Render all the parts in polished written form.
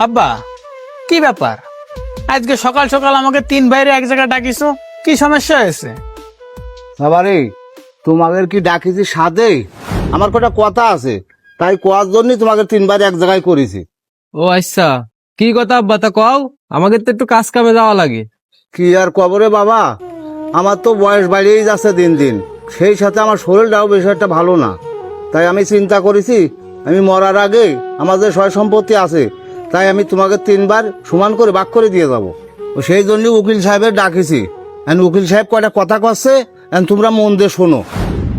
আব্বা, কি ব্যাপার? আজকে সকাল সকাল আমাকে তিন ভাইরে এক জায়গায় ডাকিছো, কি সমস্যা হয়েছে? বাবারে, তোমাদের কি ডাকিছি সাদে? আমার কটা কথা আছে, তাই কোয়ার জন্য তোমাকে তিনবার এক জায়গায় করেছি। ও আচ্ছা, কি কথা আব্বা তা কও। আমাদের তো একটু কাজ কামে যাওয়া লাগে। কি আর কবরে বাবা, আমার তো বয়স বাড়িয়েই যাচ্ছে দিন দিন, সেই সাথে আমার শরীরটাও বেশ একটা ভালো না। তাই আমি চিন্তা করেছি, আমি মরার আগে আমার যে সয় সম্পত্তি আছে তাই আমি তোমাকে তিনবার সমান করে ভাগ করে দিয়ে যাব। সেই জন্য উকিল সাহেবের ডাকিছি। উকিল সাহেব কয়টা কথা কচ্ছে, তোমরা মন দিয়ে শোনো।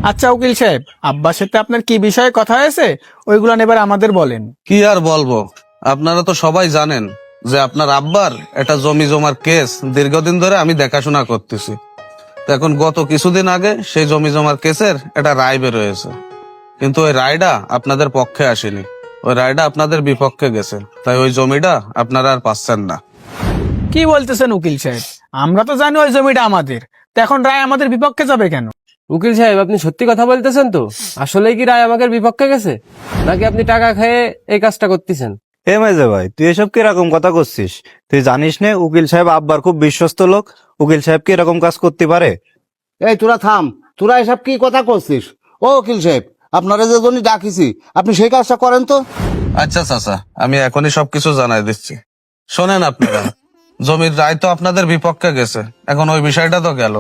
আচ্ছা উকিল সাহেব, আব্বার সাথে আপনার কি বিষয়ে কথা হয়েছে ওইগুলো এবার আমাদের বলেন। কি আর বলবো, আপনারা তো সবাই জানেন যে আপনার আব্বার একটা জমি জমার কেস দীর্ঘদিন ধরে আমি দেখাশোনা করতেছি। তো এখন গত কিছুদিন আগে সেই জমি জমার কেসের একটা রায় বেরোয়েছে, কিন্তু ওই রায়টা আপনাদের পক্ষে আসেনি, ওই রায়টা আপনাদের বিপক্ষে গেছে। তাই ওই জমিটা আপনারা আর পাচ্ছেন না। কি বলতেছেন উকিল সাহেব? আমরা তো জানি ওই জমিটা আমাদের, তো এখন রায় আমাদের বিপক্ষে যাবে কেন? উকিল সাহেব, আপনি সত্যি কথা বলতেছেন তো? আসলেই কি রায় আমাদের বিপক্ষে গেছে, নাকি আপনি টাকা খেয়ে এই কাজটা করতেছেন? মেজে ভাই, তুই এসব কিরকম কথা করছিস? তুই জানিস না উকিল সাহেব আব্বার খুব বিশ্বস্ত লোক? উকিল সাহেব কি এরকম কাজ করতে পারে? এই তোরা থাম, তোরা এসব কি কথা করছিস? ও উকিল সাহেব, আপনারা যে জন্য ডাকিছি আপনি সেই কাজটা করেন তো। আচ্ছা চাচা, আমি এখনই সবকিছু জানাই দিচ্ছি। শোনেন আপনারা, জমির রায় তো আপনাদের বিপক্ষে গেছে, এখন ওই বিষয়টা তো গেল।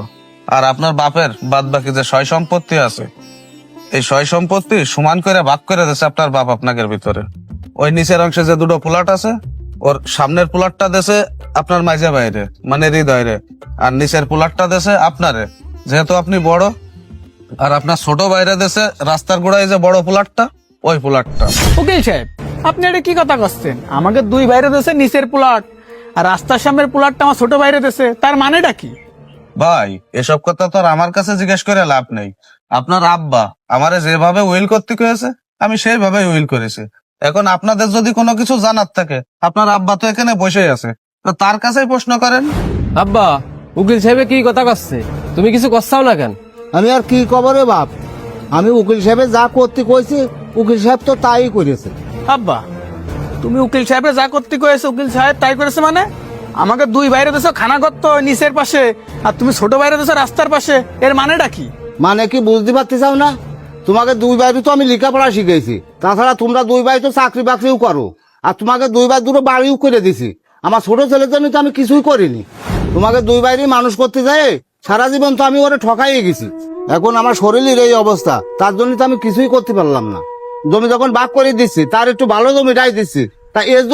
আর আপনার বাপের বাদ বাকি যে সয় সম্পত্তি আছে, এই সয় সম্পত্তি সমান করে ভাগ করে দিয়েছে আপনার বাপ আপনাদের ভিতরে। ওই নিচের অংশে যে দুটো প্লট আছে, ওর সামনের প্লটটা দেশে আপনার মাঝে বাইরে মানে হৃদয়ে, আর নিচের প্লটটা দেশে আপনারে, যেহেতু আপনি বড়। আর আপনার ছোট বাইরে দেশে রাস্তার গোড়ায় যে বড় প্লটটা, ওই প্লটটা। উকিল সাহেব, আপনি এটা কি কথা করছেন? আমাকে দুই বাইরে দেশে নিচের প্লট, আর রাস্তার সামনের প্লটটা আমার ছোট বাইরে দেশে, তার মানেটা কি? ভাই, এসব কথা তো আর আমার কাছে জিজ্ঞেস করে লাভ নেই। আপনার আব্বা আমারে যেভাবে উইল করতে কয়েছে আমি সেইভাবে উইল করেছি। এখন আপনাদের যদি কোনো কিছু জানার থাকে, আপনার আব্বা তো এখানে বসেই আছে, তো তার কাছেই প্রশ্ন করেন। আব্বা, উকিল সাহেবে কি কথা করছে? তুমি কিছু করছাও না কেন? আমি আর কি কবরে বাপ, আমি উকিল সাহেবের যা করতে কইছি উকিল সাহেব তো তাই করেছে। আব্বা, তুমি উকিল সাহেবের যা করতে কয়েছো উকিল সাহেব তাই করেছে মানে? আমাকে দুই বাইরে দেশে খানা করতো নিচের পাশে, আর তুমি ছোট বাইরে দেশে রাস্তার পাশে, এর মানেটা কি? মানে কি বুঝতে পারতে চাও না? তোমাকে দুই ভাই তো আমি লেখাপড়া শিখেছি, তাছাড়া তোমরা দুই ভাই তো চাকরি বাকরিও করো, আর তোমাকে দুই ভাই দুটো বাড়িও করে দিছি। আমার ছোট ছেলের জন্য তো আমি কিছুই করিনি। তোমাকে দুই ভাইরই মানুষ করতে যায় সারা জীবন তো আমি ওরে ঠকাইয়ে গেছি। এখন আমার শরীরের এই অবস্থা, তার জন্য তো আমি কিছুই করতে পারলাম না। জমি যখন ভাগ করে দিচ্ছি তার একটু ভালো জমিটাই দিচ্ছি, তা এর